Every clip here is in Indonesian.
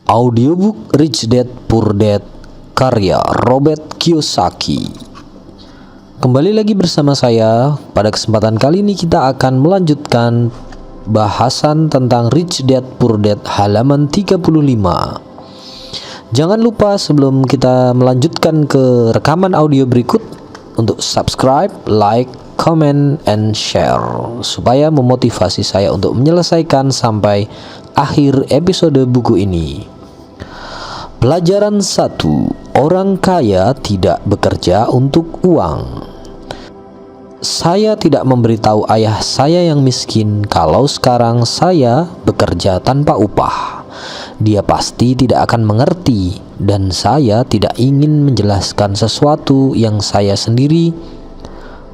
Audiobook Rich Dad Poor Dad karya Robert Kiyosaki. Kembali lagi bersama saya. Pada kesempatan kali ini kita akan melanjutkan bahasan tentang Rich Dad Poor Dad halaman 35. Jangan lupa sebelum kita melanjutkan ke rekaman audio berikut untuk subscribe, like, comment, and share supaya memotivasi saya untuk menyelesaikan sampai akhir episode buku ini. Pelajaran 1. Orang kaya tidak bekerja untuk uang. Saya tidak memberitahu ayah saya yang miskin kalau sekarang saya bekerja tanpa upah. Dia pasti tidak akan mengerti, dan saya tidak ingin menjelaskan sesuatu yang saya sendiri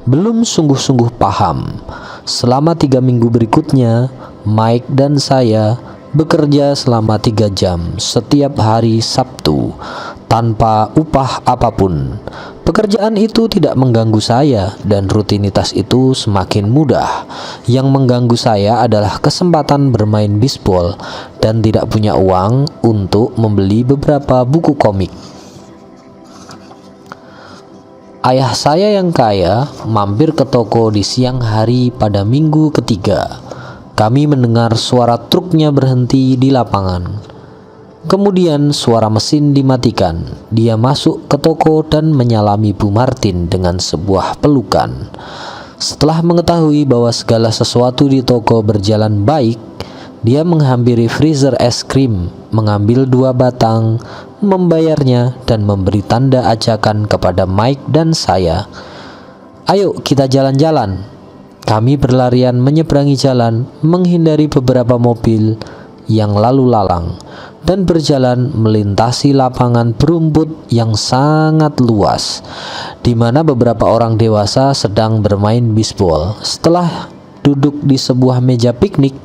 belum sungguh-sungguh paham. Selama 3 minggu berikutnya, Mike dan saya bekerja selama 3 jam setiap hari Sabtu tanpa upah apapun. Pekerjaan itu tidak mengganggu saya dan rutinitas itu semakin mudah. Yang mengganggu saya adalah kesempatan bermain bisbol dan tidak punya uang untuk membeli beberapa buku komik. Ayah saya yang kaya mampir ke toko di siang hari pada minggu ketiga. Kami mendengar suara truknya berhenti di lapangan. Kemudian suara mesin dimatikan. Dia masuk ke toko dan menyalami Bu Martin dengan sebuah pelukan. Setelah mengetahui bahwa segala sesuatu di toko berjalan baik, dia menghampiri freezer es krim, mengambil 2 batang, membayarnya, dan memberi tanda ajakan kepada Mike dan saya. "Ayo kita jalan-jalan." Kami berlarian menyeberangi jalan, menghindari beberapa mobil yang lalu lalang, dan berjalan melintasi lapangan berumput yang sangat luas, di mana beberapa orang dewasa sedang bermain bisbol. Setelah duduk di sebuah meja piknik,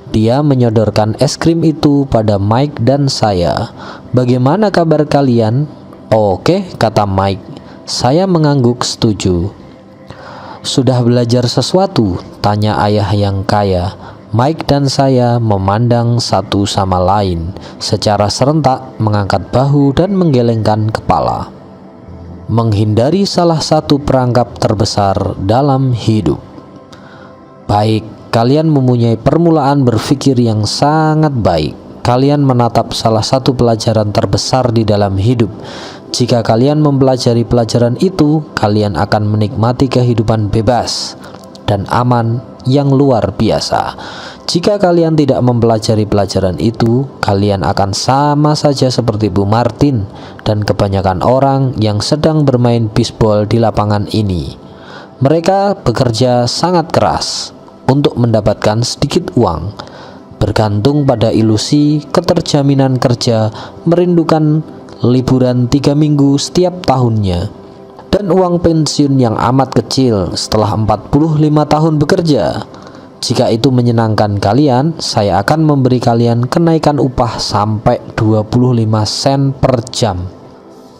dia menyodorkan es krim itu pada Mike dan saya. "Bagaimana kabar kalian?" "Oke," kata Mike. Saya mengangguk setuju. "Sudah belajar sesuatu?" tanya ayah yang kaya. Mike dan saya memandang satu sama lain secara serentak, mengangkat bahu dan menggelengkan kepala. Menghindari salah satu perangkap terbesar dalam hidup. Baik, kalian mempunyai permulaan berpikir yang sangat baik. Kalian menatap salah satu pelajaran terbesar di dalam hidup. Jika kalian mempelajari pelajaran itu, kalian akan menikmati kehidupan bebas dan aman yang luar biasa. Jika kalian tidak mempelajari pelajaran itu, kalian akan sama saja seperti Bu Martin dan kebanyakan orang yang sedang bermain bisbol di lapangan ini. Mereka bekerja sangat keras untuk mendapatkan sedikit uang, bergantung pada ilusi keterjaminan kerja, merindukan liburan 3 minggu setiap tahunnya, dan uang pensiun yang amat kecil setelah 45 tahun bekerja. Jika itu menyenangkan kalian, saya akan memberi kalian kenaikan upah sampai 25 sen per jam.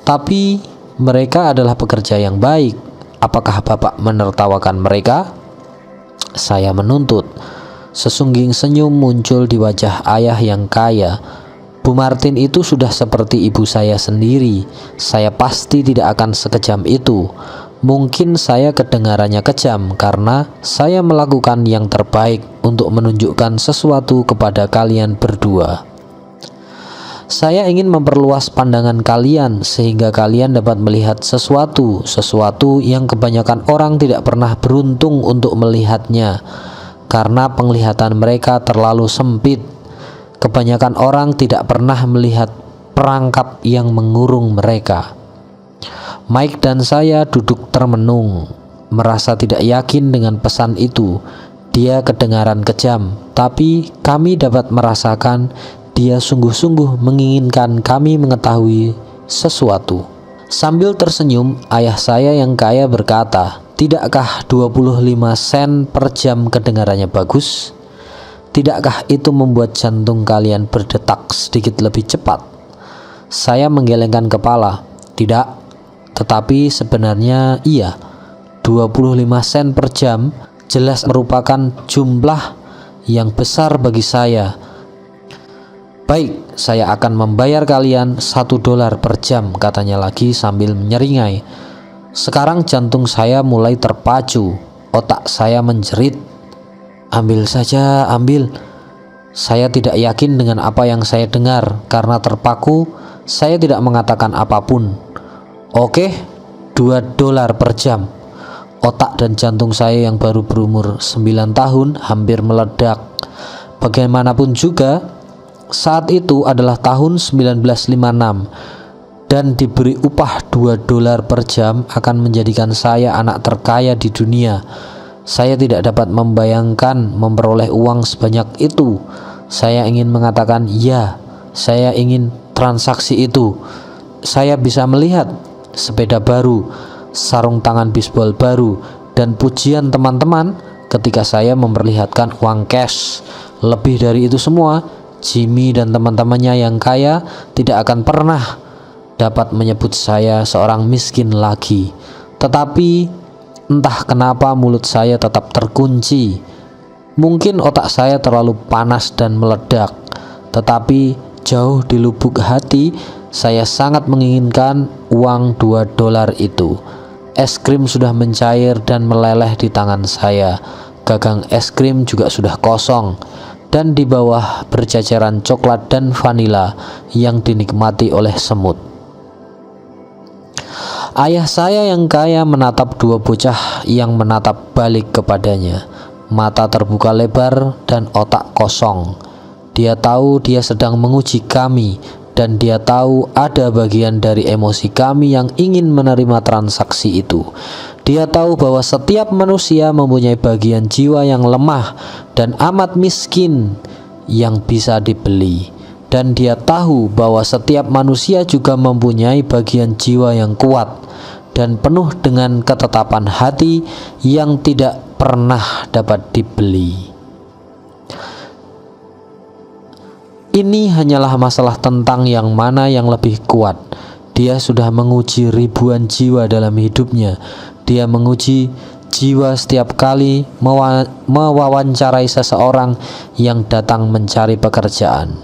Tapi mereka adalah pekerja yang baik. Apakah Bapak menertawakan mereka? Saya menuntut. Sesungging senyum muncul di wajah ayah yang kaya. Bu Martin itu sudah seperti ibu saya sendiri. Saya pasti tidak akan sekejam itu. Mungkin saya kedengarannya kejam karena saya melakukan yang terbaik untuk menunjukkan sesuatu kepada kalian berdua. Saya ingin memperluas pandangan kalian sehingga kalian dapat melihat sesuatu yang kebanyakan orang tidak pernah beruntung untuk melihatnya karena penglihatan mereka terlalu sempit. Kebanyakan orang tidak pernah melihat perangkap yang mengurung mereka. Mike dan saya duduk termenung, merasa tidak yakin dengan pesan itu. Dia kedengaran kejam, tapi kami dapat merasakan dia sungguh-sungguh menginginkan kami mengetahui sesuatu. Sambil tersenyum, ayah saya yang kaya berkata, "Tidakkah 25 sen per jam kedengarannya bagus? Tidakkah itu membuat jantung kalian berdetak sedikit lebih cepat?" Saya menggelengkan kepala. "Tidak, tetapi sebenarnya iya. 25 sen per jam jelas merupakan jumlah yang besar bagi saya. Baik, saya akan membayar kalian $1 per jam, katanya lagi sambil menyeringai. Sekarang jantung saya mulai terpacu, otak saya menjerit. Ambil saja, ambil. Saya tidak yakin dengan apa yang saya dengar. Karena terpaku, saya tidak mengatakan apapun. Oke, $2 per jam. Otak dan jantung saya yang baru berumur 9 tahun hampir meledak. Bagaimanapun juga, saat itu adalah tahun 1956 dan diberi upah $2 per jam akan menjadikan saya anak terkaya di dunia. Saya tidak dapat membayangkan memperoleh uang sebanyak itu. Saya ingin mengatakan ya, saya ingin transaksi itu. Saya bisa melihat sepeda baru, sarung tangan bisbol baru, dan pujian teman-teman ketika saya memperlihatkan uang cash. Lebih dari itu semua, Jimmy dan teman-temannya yang kaya tidak akan pernah dapat menyebut saya seorang miskin lagi. Tetapi entah kenapa mulut saya tetap terkunci. Mungkin otak saya terlalu panas dan meledak, tetapi jauh di lubuk hati saya sangat menginginkan uang $2 itu. Es krim sudah mencair dan meleleh di tangan saya. Gagang es krim juga sudah kosong, dan di bawah berjajaran coklat dan vanila yang dinikmati oleh semut. Ayah saya yang kaya menatap dua bocah yang menatap balik kepadanya. Mata terbuka lebar dan otak kosong. Dia tahu dia sedang menguji kami, dan dia tahu ada bagian dari emosi kami yang ingin menerima transaksi itu. Dia tahu bahwa setiap manusia mempunyai bagian jiwa yang lemah dan amat miskin yang bisa dibeli. Dan dia tahu bahwa setiap manusia juga mempunyai bagian jiwa yang kuat dan penuh dengan ketetapan hati yang tidak pernah dapat dibeli. Ini hanyalah masalah tentang yang mana yang lebih kuat. Dia sudah menguji ribuan jiwa dalam hidupnya. Dia menguji jiwa setiap kali mewawancarai seseorang yang datang mencari pekerjaan.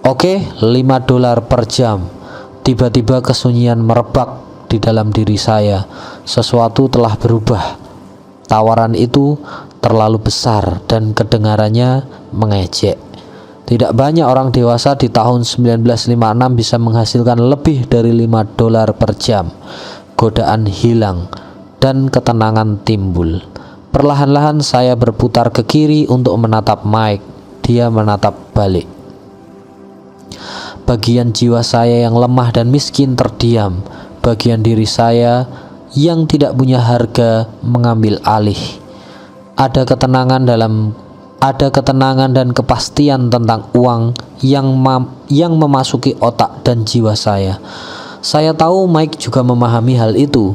Oke, $5 per jam. Tiba-tiba kesunyian merebak di dalam diri saya. Sesuatu telah berubah. Tawaran itu terlalu besar dan kedengarannya mengejek. Tidak banyak orang dewasa di tahun 1956 bisa menghasilkan lebih dari $5 per jam. Godaan hilang dan ketenangan timbul. Perlahan-lahan saya berputar ke kiri untuk menatap Mike. Dia menatap balik. Bagian jiwa saya yang lemah dan miskin terdiam. Bagian diri saya yang tidak punya harga mengambil alih. Ada ketenangan dan kepastian tentang uang yang memasuki otak dan jiwa saya. Saya tahu Mike juga memahami hal itu.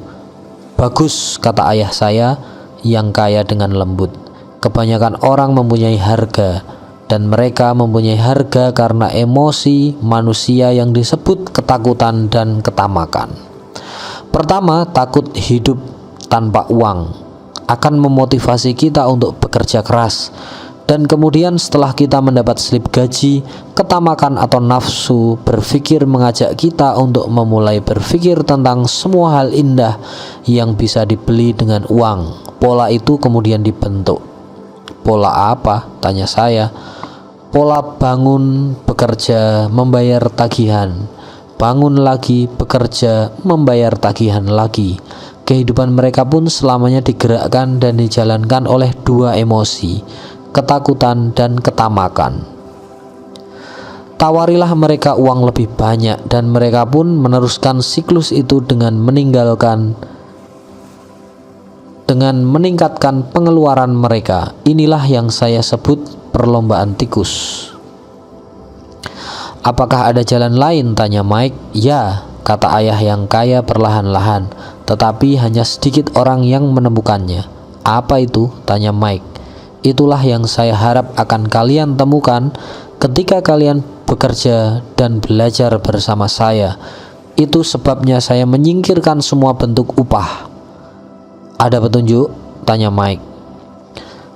Bagus, kata ayah saya yang kaya dengan lembut. Kebanyakan orang mempunyai harga, dan mereka mempunyai harga karena emosi manusia yang disebut ketakutan dan ketamakan. Pertama, takut hidup tanpa uang akan memotivasi kita untuk bekerja keras. Dan kemudian setelah kita mendapat slip gaji, ketamakan atau nafsu berpikir mengajak kita untuk memulai berpikir tentang semua hal indah yang bisa dibeli dengan uang. Pola itu kemudian dibentuk. Pola apa? Tanya saya. Pola bangun, bekerja, membayar tagihan. Bangun lagi, bekerja, membayar tagihan lagi. Kehidupan mereka pun selamanya digerakkan dan dijalankan oleh dua emosi, ketakutan dan ketamakan. Tawarilah mereka uang lebih banyak, dan mereka pun meneruskan siklus itu dengan meningkatkan pengeluaran mereka. Inilah yang saya sebut perlombaan tikus. Apakah ada jalan lain? Tanya Mike. Ya, kata ayah yang kaya perlahan-lahan, tetapi hanya sedikit orang yang menemukannya. Apa itu? Tanya Mike. Itulah yang saya harap akan kalian temukan ketika kalian bekerja dan belajar bersama saya. Itu sebabnya saya menyingkirkan semua bentuk upah. Ada petunjuk? Tanya Mike.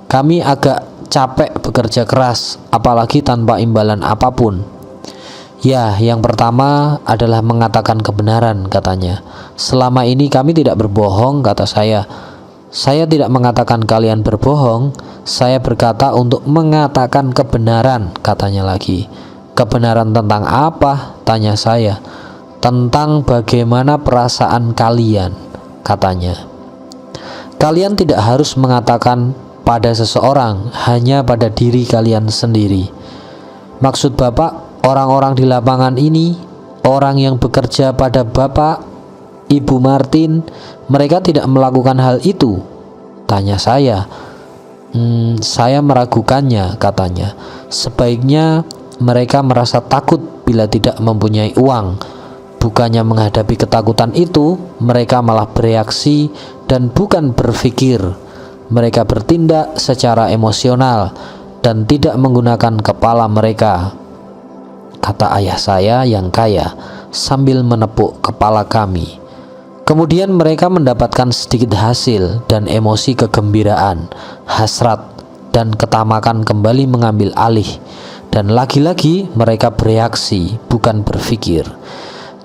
Kami agak capek bekerja keras, apalagi tanpa imbalan apapun. Ya, yang pertama adalah mengatakan kebenaran, katanya. Selama ini kami tidak berbohong, kata saya. Saya tidak mengatakan kalian berbohong, saya berkata untuk mengatakan kebenaran, katanya lagi. Kebenaran tentang apa? Tanya saya. Tentang bagaimana perasaan kalian, katanya. Kalian tidak harus mengatakan pada seseorang, hanya pada diri kalian sendiri. Maksud Bapak, orang-orang di lapangan ini, orang yang bekerja pada Bapak, Ibu Martin, mereka tidak melakukan hal itu? Tanya saya. Saya meragukannya, katanya. Sebaiknya mereka merasa takut bila tidak mempunyai uang. Bukannya menghadapi ketakutan itu, mereka malah bereaksi dan bukan berpikir. Mereka bertindak secara emosional dan tidak menggunakan kepala mereka, kata ayah saya yang kaya sambil menepuk kepala kami. Kemudian mereka mendapatkan sedikit hasil dan emosi kegembiraan, hasrat, dan ketamakan kembali mengambil alih. Dan lagi-lagi mereka bereaksi, bukan berpikir.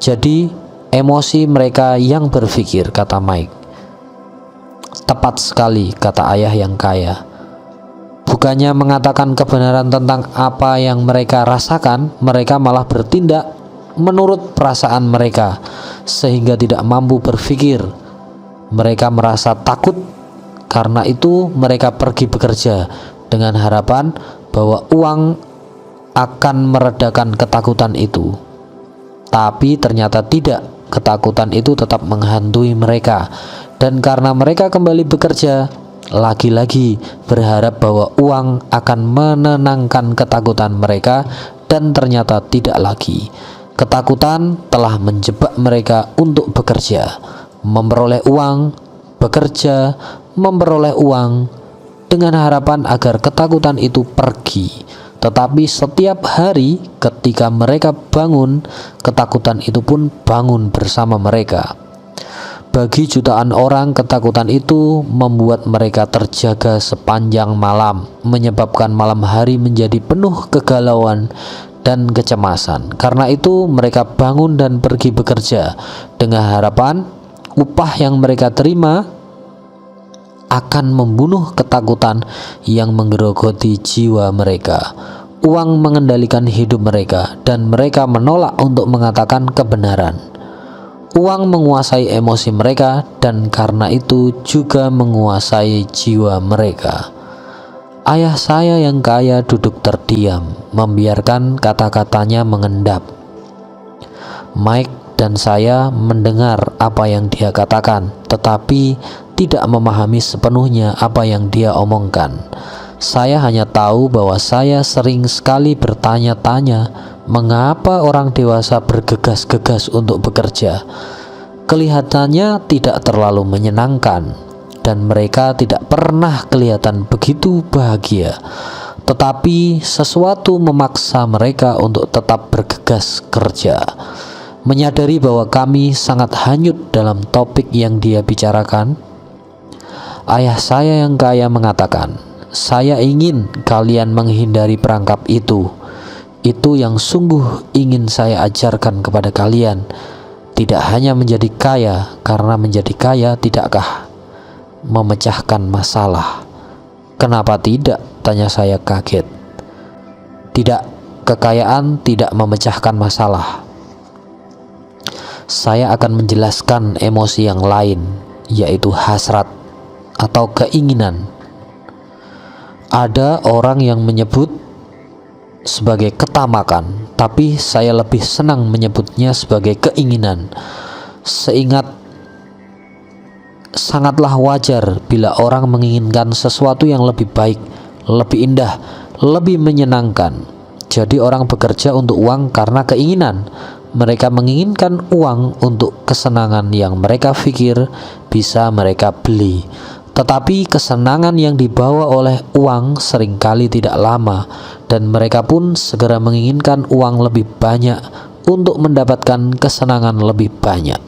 Jadi emosi mereka yang berpikir, kata Mike. Tepat sekali, kata ayah yang kaya. Bukannya mengatakan kebenaran tentang apa yang mereka rasakan, mereka malah bertindak menurut perasaan mereka, sehingga tidak mampu berpikir. Mereka merasa takut, karena itu mereka pergi bekerja dengan harapan bahwa uang akan meredakan ketakutan itu. Tapi ternyata tidak, ketakutan itu tetap menghantui mereka. Dan karena mereka kembali bekerja, lagi-lagi berharap bahwa uang akan menenangkan ketakutan mereka, dan ternyata tidak lagi. Ketakutan telah menjebak mereka untuk bekerja, memperoleh uang, bekerja, memperoleh uang, dengan harapan agar ketakutan itu pergi. Tetapi setiap hari ketika mereka bangun, ketakutan itu pun bangun bersama mereka. Bagi jutaan orang, ketakutan itu membuat mereka terjaga sepanjang malam, menyebabkan malam hari menjadi penuh kegalauan dan kecemasan. Karena itu mereka bangun dan pergi bekerja dengan harapan upah yang mereka terima akan membunuh ketakutan yang menggerogoti jiwa mereka. Uang mengendalikan hidup mereka, dan mereka menolak untuk mengatakan kebenaran. Uang menguasai emosi mereka, dan karena itu juga menguasai jiwa mereka. Ayah saya yang kaya duduk terdiam, membiarkan kata-katanya mengendap. Mike dan saya mendengar apa yang dia katakan, tetapi tidak memahami sepenuhnya apa yang dia omongkan. Saya hanya tahu bahwa saya sering sekali bertanya-tanya mengapa orang dewasa bergegas-gegas untuk bekerja. Kelihatannya tidak terlalu menyenangkan, dan mereka tidak pernah kelihatan begitu bahagia. Tetapi sesuatu memaksa mereka untuk tetap bergegas kerja. Menyadari bahwa kami sangat hanyut dalam topik yang dia bicarakan, ayah saya yang kaya mengatakan, "Saya ingin kalian menghindari perangkap itu. Itu yang sungguh ingin saya ajarkan kepada kalian. Tidak hanya menjadi kaya, karena menjadi kaya tidakkah memecahkan masalah?" "Kenapa tidak?" tanya saya kaget. "Tidak, kekayaan tidak memecahkan masalah. Saya akan menjelaskan emosi yang lain, yaitu hasrat atau keinginan. Ada orang yang menyebut sebagai ketamakan, tapi saya lebih senang menyebutnya sebagai keinginan. Sangatlah wajar bila orang menginginkan sesuatu yang lebih baik, lebih indah, lebih menyenangkan. Jadi orang bekerja untuk uang karena keinginan. Mereka menginginkan uang untuk kesenangan yang mereka pikir bisa mereka beli. Tetapi kesenangan yang dibawa oleh uang seringkali tidak lama, dan mereka pun segera menginginkan uang lebih banyak untuk mendapatkan kesenangan lebih banyak,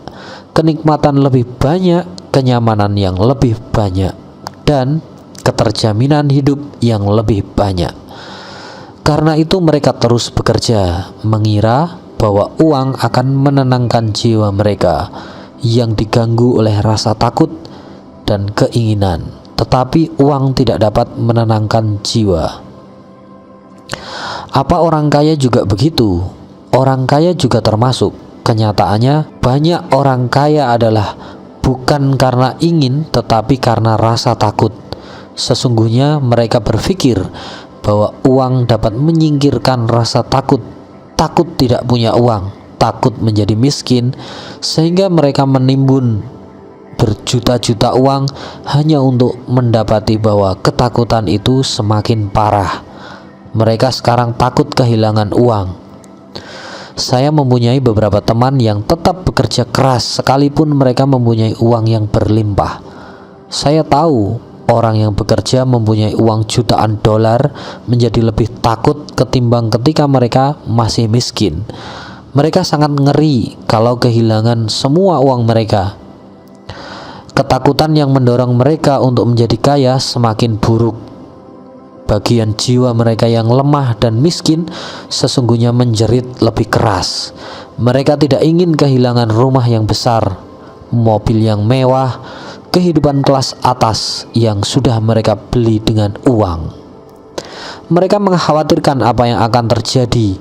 kenikmatan lebih banyak, kenyamanan yang lebih banyak, dan keterjaminan hidup yang lebih banyak. Karena itu mereka terus bekerja, mengira bahwa uang akan menenangkan jiwa mereka yang diganggu oleh rasa takut dan keinginan. Tetapi uang tidak dapat menenangkan jiwa. Apa orang kaya juga begitu? Orang kaya juga termasuk. Kenyataannya banyak orang kaya adalah bukan karena ingin, tetapi karena rasa takut. Sesungguhnya mereka berpikir bahwa uang dapat menyingkirkan rasa takut. Takut tidak punya uang, takut menjadi miskin, sehingga mereka menimbun berjuta-juta uang hanya untuk mendapati bahwa ketakutan itu semakin parah. Mereka sekarang takut kehilangan uang. Saya mempunyai beberapa teman yang tetap bekerja keras sekalipun mereka mempunyai uang yang berlimpah. Saya tahu orang yang bekerja mempunyai uang jutaan dolar menjadi lebih takut ketimbang ketika mereka masih miskin. Mereka sangat ngeri kalau kehilangan semua uang mereka. Ketakutan yang mendorong mereka untuk menjadi kaya semakin buruk. Bagian jiwa mereka yang lemah dan miskin sesungguhnya menjerit lebih keras. Mereka tidak ingin kehilangan rumah yang besar, mobil yang mewah, kehidupan kelas atas yang sudah mereka beli dengan uang. Mereka mengkhawatirkan apa yang akan terjadi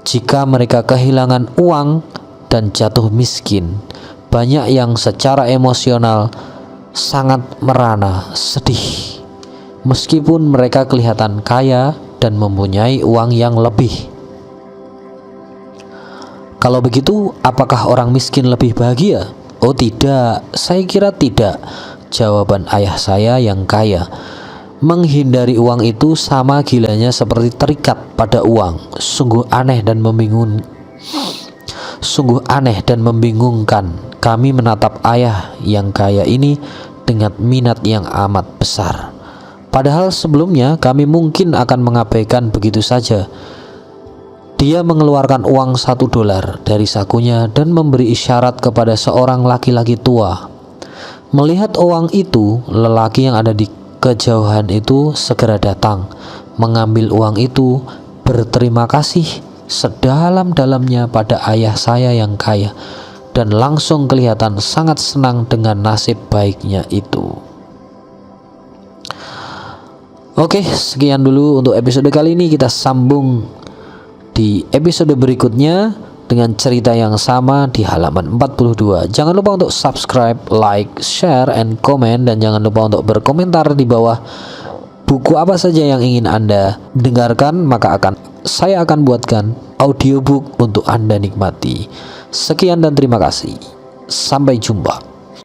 jika mereka kehilangan uang dan jatuh miskin. Banyak yang secara emosional sangat merana, sedih, meskipun mereka kelihatan kaya dan mempunyai uang yang lebih. Kalau begitu, apakah orang miskin lebih bahagia? Oh tidak, saya kira tidak. Jawaban ayah saya yang kaya. Menghindari uang itu sama gilanya seperti terikat pada uang. Sungguh aneh dan membingungkan. Kami menatap ayah yang kaya ini dengan minat yang amat besar. Padahal sebelumnya kami mungkin akan mengabaikan begitu saja. Dia mengeluarkan uang $1 dari sakunya dan memberi isyarat kepada seorang laki-laki tua. Melihat uang itu, lelaki yang ada di kejauhan itu segera datang, mengambil uang itu, berterima kasih sedalam-dalamnya pada ayah saya yang kaya, dan langsung kelihatan sangat senang dengan nasib baiknya itu. Oke, sekian dulu untuk episode kali ini. Kita sambung di episode berikutnya dengan cerita yang sama di halaman 42. Jangan lupa untuk subscribe, like, share, and comment. Dan jangan lupa untuk berkomentar di bawah buku apa saja yang ingin Anda dengarkan. Maka saya akan buatkan audiobook untuk Anda nikmati. Sekian dan terima kasih. Sampai jumpa.